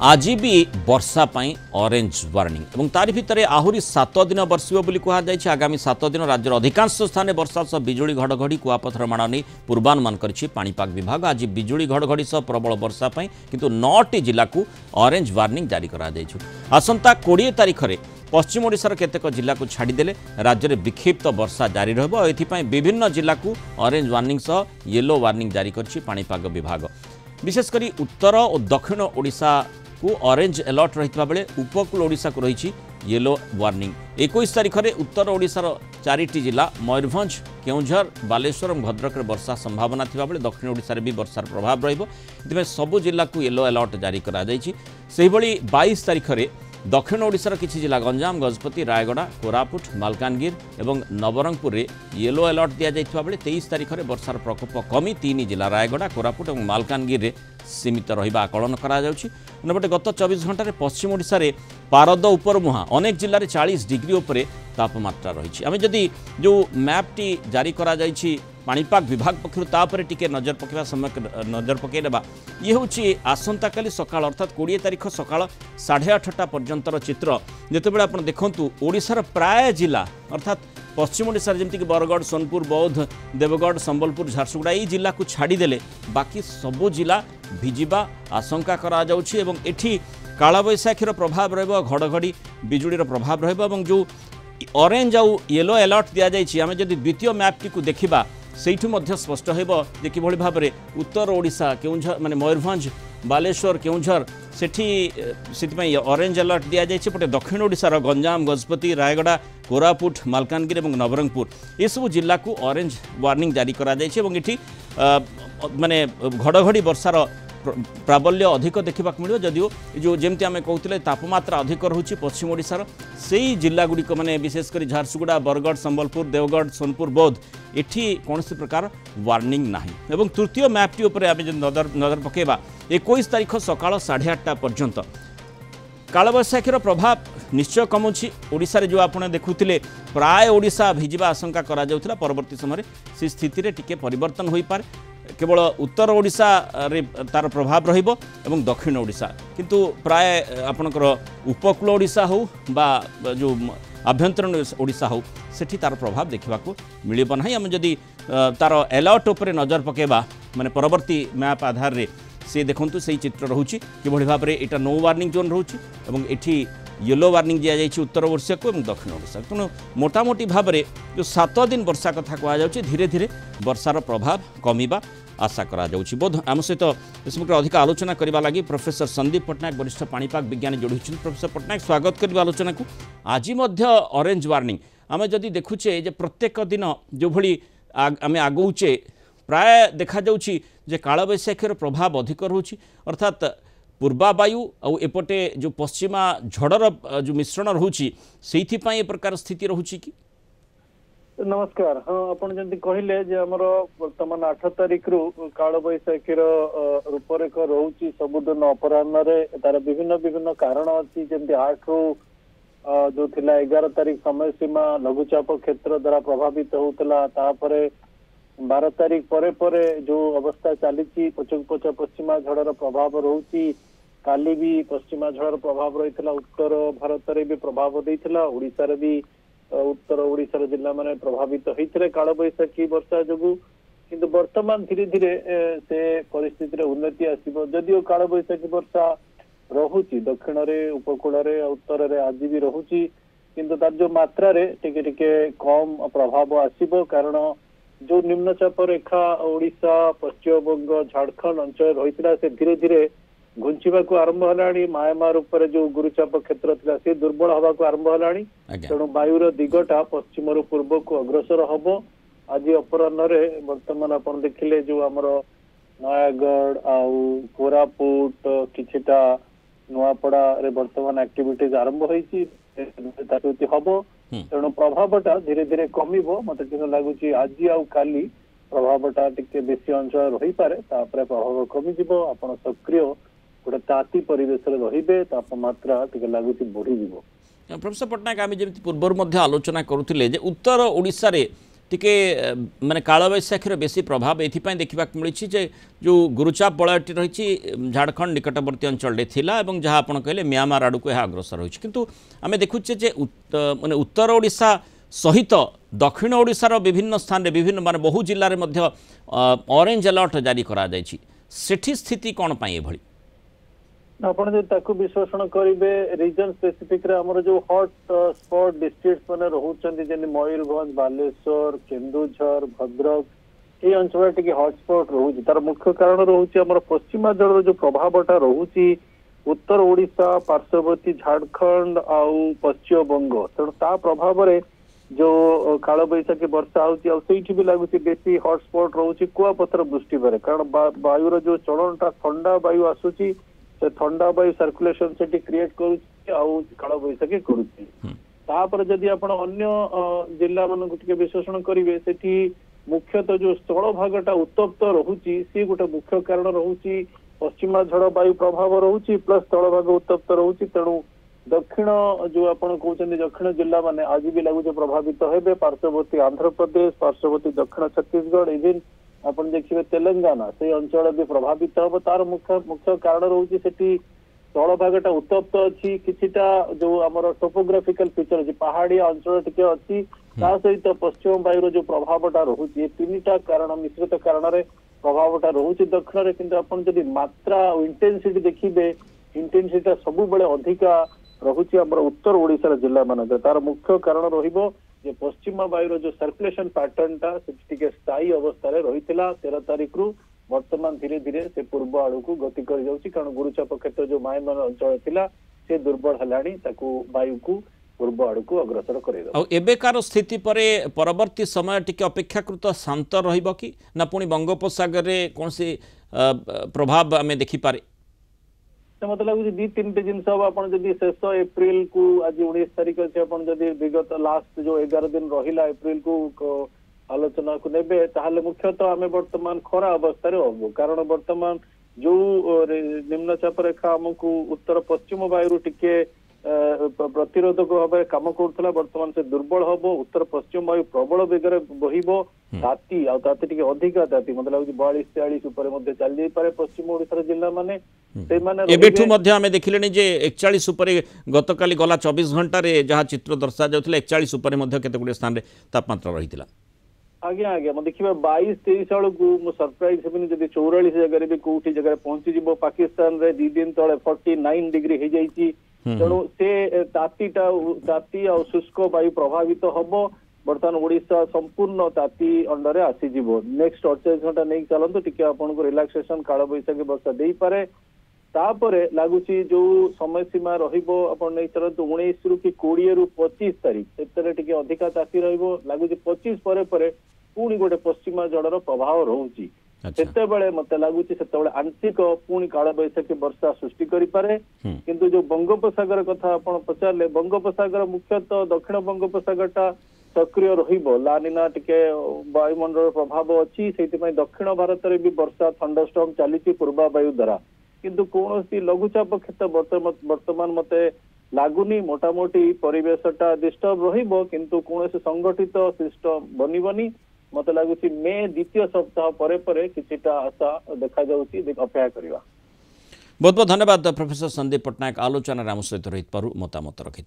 आज भी वर्षा पाई orange warning और तारि भितर आहरी 7 दिन बरसिबो बोली कहुई। आगामी 7 दिन राज्यर अधिकांश स्थान वर्षा सह बिजुली घड़घड़ी कुआपथर माड़ नहीं पूर्वानुमान करिछि पाणीपाग विभाग। आज बिजुली घड़घड़ी सह प्रबल वर्षा पाई किंतु 9टी जिला को ऑरेंज वार्निंग जारी करा दैछु। आसंता 20 तारिख में पश्चिम ओडिशार केतेक जिला को छाड़देले राज्य में विक्षिप्त वर्षा जारी रहिबो। एथिपाई विभिन्न जिला को ऑरेंज वार्निंग सह येलो वार्निंग जारी करिछि पाणीपाग विभाग। विशेषकर उत्तर और दक्षिण ओडिशा को ऑरेंज अलर्ट रही बेले उपकूल ओडिशा को रही येलो वार्निंग। 21 तारिख में उत्तर ओडिशार 4टी जिला मयूरभंज, केउंझर, बालेश्वर और भद्रक में वर्षा संभावना थिबा बेले दक्षिण ओडिशा रे भी वर्षार प्रभाव रहिबो। इतमे सबु जिला को येलो अलर्ट जारी करा जायछि। सेहि भली 22 तारिख में दक्षिण ओडिशार किछि जिला गंजाम, गजपति, रायगड़ा, कोरापुट, मालकानगिर और नवरंगपुर में येलो अलर्ट दिया जायथिबा बेले 23 तारिख में वर्षार प्रकोप कमी 3 जिला रायगड़ा, कोरापुट और मालकानगिर में सीमित रहिबा आकलन करा जाउछि। अनबटे गत 24 घंटा रे पश्चिम ओडिशा रे पारद उपर मुहां अनेक जिल्ला रे 40 डिग्री उपरे तापमात्रा रही। आम जदि जो मैपटी जारी करा जाइछि पाणीपाग विभाग पक्षर तापर टिके नजर पकेवा समय नजर पकई देबा। ये होछि आसंता काली सकाळ अर्थात 20 तारिख सकाळ 8:30 पर्यंतर चित्र। जेतेबेले आपण देखंतु ओडिशार प्राय जिला अर्थात पश्चिम ओडिशा जमती कि बरगढ़, सोनपुर, बौद्ध, देवगढ़, संबलपुर, झारसुगुड़ा यही जिला को छाड़देले बाकी सबु जिला भिजिबा आशंका करा जाउछि। एवं एठी कालबैशाखीर प्रभाव रहिबो, घड़घड़ी बिजुड़ीर प्रभाव रहिबो और जो ऑरेंज आउ येलो अलर्ट दिया जाइछि। आमे जदि द्वितीय मैपटी को देखिबा सेठु मध्य स्पष्ट हेबो जे किभଳି भाबरे उत्तर ओडिशा केउंझर माने मयूरभंज, बालेश्वर, केउंझर सेठी ऑरेंज अलर्ट दिया जाइछि। पटे दक्षिण ओडिशार गंजाम, गजपति, रायगड़ा, कोरापुट, मालकानगिर और नवरंगपुर ये सब जिला को ऑरेंज वार्निंग जारी करा जाइछि। एवं एठी माने घड़घड़ी वर्षार प्राबल्य अधिक देखा मिले जदियो जो जमती आम कहते तापमात्रा अधिक रोचे पश्चिम ओडिशार से जिलागुड़िक माने विशेषकर झारसुगुड़ा, बरगढ़, संबलपुर, देवगढ़, सोनपुर, बौद्ध एठी कौन प्रकार वार्निंग नाही। एवं तृतीय मैपटी उपर आम नजर पकेबा 21 तारिख सकाळ 8:30 पर्यंत कालबैशाखीर प्रभाव निश्चय कमुछि। ओडिशा रे जो आपण देखुथिले प्राय ओडिशा भिजिबा आशंका करा जाउथिला परवर्ती समय से स्थिति रे टिके परिवर्तन होई पारे। केवल उत्तर ओडिशा रे तार प्रभाव रहिबो एवं दक्षिण ओडिशा किंतु प्राय आपणकर उपकूल ओडिशा हो बा जो आभ्यंतरण ओडिशा हो सेठी तार प्रभाव देखा मिलिबो नाही। आम जदि तार अलर्ट उपरे नजर पकेबा माने परवर्ती मैप आधार रे से देखंतु सही चित्र रहउछि किभଳି भाबरे एटा नो वार्निंग जोन रहउछि एवं एठी येलो वार्निंग दिया जाइछि उत्तर ओडिशा को एवं दक्षिण ओडिशा। तेणु मोटामोटी भाबरे जो 7 दिन वर्षा कथा कहा जाउछि धीरे धीरे वर्षार प्रभाव कमिबा आशा करा जाउछि। बोध आम सहित इसमें अधिक आलोचना करबा लागि प्रोफेसर संदीप पटनायक वरिष्ठ पाणीपाग विज्ञानी जोड़ी। प्रोफेसर पटनायक स्वागत करबा आलोचना को। आज मध्य ऑरेंज वार्निंग आम जदि देखुचे जे प्रत्येक दिन जो भली आम आगौचे प्राय देखा जाउछि जे कालबैशाखीर प्रभाव अधिक रोचे अर्थात पूर्वा वायु और एपटे जो पश्चिमा झड़र जो मिश्रण रोचे से प्रकार स्थिति रोचे कि नमस्कार। हाँ आपन जंती कहिले जे हमर वर्तमान 8 तारिख रु कालबैशाखीर रूपरेख रोची सबुदिन अपराह्न रे तार विभिन्न विभिन्न कारण अछि। जंती 8 रु जो थिला 11 तारिख समय सीमा लघुचाप क्षेत्र द्वारा प्रभावित होतला। तापरे 12 तारिख परे परे जो अवस्था चली पश्चिमा झड़र प्रभाव रोची। काली भी पश्चिमा झड़र प्रभाव रही उत्तर भारत रे भी प्रभाव देइथिला। ओडिसा रे भी उत्तर ओडिशार जिला माने प्रभावित होते कालबैशाखी वर्षा जोगु किंतु वर्तमान धीरे धीरे से परिस्थिति रे उन्नति आसीबो। जदियो कालबैशाखी वर्षा रहुची दक्षिण रे उपकूल रे उत्तर रे आज भी रहुची किंतु तार जो मात्रा रे टिके टिके कम प्रभाव आसीबो कारण जो निम्नचाप रेखा ओडिशा, पश्चिम बंग, झारखंड अंचल रही से धीरे धीरे घुंचवा को आरंभ हलाणी। म्यांमार ऊपर जो गुरुचाप क्षेत्र थिला से दुर्बल हवा को आरंभ हलाणी। तेणु वायुर दिगटा पश्चिम रु पूर्व को अग्रसर हबो। आज अपराह्न रे वर्तमान आपण देखिले जो हमर नयागढ़ आउ कोरापुट किछिटा नुआपड़ा रे वर्तमान एक्टिविटीज आरंभ होईची हबो। तेणु प्रभावटा धीरे धीरे कमिबो। मते किन लागुची आज आउ काली प्रभावटा टिके बेसी अंचल रही पारे तापरे प्रभाव कमी जिवो। आपण सक्रिय गोटे ताती परिवेश रे तापमात्रा टिके लागुची बढ़ी जिवो। प्रोफेसर पटनायक आम जमी पूर्व आलोचना करुले उत्तर ओडिशा रे टिके माने कालबैशाखीर बेसी प्रभाव एथिपाई देखा मिली जे जो गुरुचाप वलयटी रही झारखंड निकटवर्ती अंचल एवं जहाँ आप कहले म्यांमार आड़ को यह अग्रसर रही किंतु आम देखुचे जे माने उत्तर ओडिशा सहित दक्षिण ओडिशार विभिन्न स्थान रे विभिन्न माने बहु जिले में ऑरेंज अलर्ट जारी करा जायछि सेठी स्थिति कौन पाई एभली आपण जे ताकू विश्लेषण करिवे रीजन स्पेसिफिक रे हमर जो हॉट स्पॉट डिस्ट्रिक्ट्स माने रहउचंदी जेने मयूरभंज बालेश्वर केन्दुझर भद्रक ए अंचल टिके हॉटस्पॉट रहउची तार मुख्य कारण रहउची हमर पश्चिमांचल जो प्रभावटा रहउची उत्तर ओडिशा पार्श्ववर्ती झारखंड आउ पश्चिम बंग तेणु ता प्रभाव रे जो काल बैशाखी वर्षा होती भी लगुच बेसी हॉटस्पॉट रोचे कुआपथर वृष्टि बेरे कारण वायुर जो चलनटा ठंडा वायु आसूची से ठंडा वायु सर्कुलेशन से क्रिएट काल बैशाखी करुच्ची जदि आपण अन्य जिला मानक विश्लेषण करेंगे सेठी मुख्यतः जो स्थल भागटा उत्तप्त रोचे सी गोटे मुख्य कारण रोचे पश्चिमा झड़ वायु प्रभाव रोचे प्लस स्थल भाग उत्तप्त रोचे तेणु दक्षिण जो आपण कहते दक्षिण जिला माने आज भी लगुच प्रभावित हेबे पार्श्ववर्ती आंध्र प्रदेश पार्श्ववर्ती दक्षिण छत्तीसगढ़ इवन आपण देखिए तेलंगाना से अंचल भी प्रभावित हम तार मुख्य कारण रोचे सेठी स्थल भागटा उत्तप्त अच्छी किछिटा जो आमर टोपोग्राफिकल फीचर अच्छी पहाड़िया अंचल टिके अच्छी ता सहित पश्चिम वायुर जो प्रभावटा रोचे तीनटा कारण मिश्रित कारण प्रभावटा रोचे दक्षिण रे किंतु आपण जदि मात्रा इंटेंसिटी देखिबे इंटेंसिटी सब बेले अधिका रहुची आमर उत्तर ओडिशा जिला मानक तार मुख्य कारण रहिबो जे पश्चिम वायुर जो सर्कुलेशन पैटर्नटा से स्थायी अवस्था रे रहितला 13 तारिख रु वर्तमान धीरे धीरे से पूर्व आड़ को गति कर जाउची कारण गुरुचाप क्षेत्र जो मायमन अंचल थिला से दुर्बल हलाणी ताकू वायु को पूर्व आड़ को अग्रसर करेदो एबेकार स्थिति परे परवर्ती समय टिके अपेक्षाकृत शांत रहिबो कि ना पुणी बंगोपसागर रे कोनसी प्रभाव आमे देखि पारे मत लगुच दी तीन जिन शेष एप्रिल को आज 19 तारिख अच्छे विगत लास्ट जो 11 दिन रहा एप्रिल को आलोचना को नेबे ताहले मुख्यतः आम वर्तमान खरा अवस्था हबो कारण वर्तमान जो निम्नचाप रेखा आमको उत्तर पश्चिम वायु टिके प्रतिरोधक भाव कम करुला वर्तमान से दुर्बल हम उत्तर पश्चिम वायु प्रबल बेगर बहिबो ताती आती टिके अधिका ताती मतलब लगुच 42-43 ऊपर चल जाई पारे पश्चिम ओडिशा जिला माने एबेठू मध्य आमे देखिलेनी जे 41 ऊपर गतकाली गला 24 घंटा रे जहाँ चित्र दर्शा जाउथले 41 ऊपर मध्य केते गुडे स्थान रे तापमात्रा रहितिला आज्ञा आज्ञा मैं देखिए 22-23 आड़ को मुझे सरप्राइज हेबनी जब 44 जगह भी कौटी जगह पहुंची जीव पाकिस्तान रे 2 दिन तले 49 डिग्री हो जाइए तेणु से ताती आ शुष्क वायु प्रभावित हम बर्तमान ओडिशा संपूर्ण ताती अंडर आसीज नेक्स्ट 48 घंटा नहीं चलते टी आपको रिलैक्सेशन काल बैशाखी वर्षा दे पारे तापरे लगुची जो समय सीमा रहिबो आपण नहीं चलते 19 रु कि 20 रु 25 तारीख से टिके अधिका ताती रहिबो लगुची 25 परे पुणी गोटे पश्चिमा जड़र प्रभाव रोची सेते बेले मते लगुची सेते बेले आंशिक पुणी काल बैशाखी वर्षा सृष्टि करि पारे किंतु जो बंगोपसागर कथा आपण पचारले बंगोपसागर मुख्यतः दक्षिण बंगोपसागरटा सक्रिय रहिबो लानिना टिके वायुमंडल प्रभाव अच्छी से दक्षिण भारत में भी वर्षा थंडरस्टॉर्म चली पूर्वा वायु द्वारा किंतु कौन लघुचाप क्षेत्र वर्तमान मते लगुनि मोटामोटी परिवेशटा डिस्टर्ब रहिबो किंतु कौन संगठित सिस्टम बनबनी मत लगुच मे द्वितीय सप्ताह परे किछिटा आशा देखा जाउची अपेक्षा करवा बहुत बहुत धन्यवाद प्रोफेसर संदीप पट्टनायक आलोचना राम सहित रही मतामत रखि।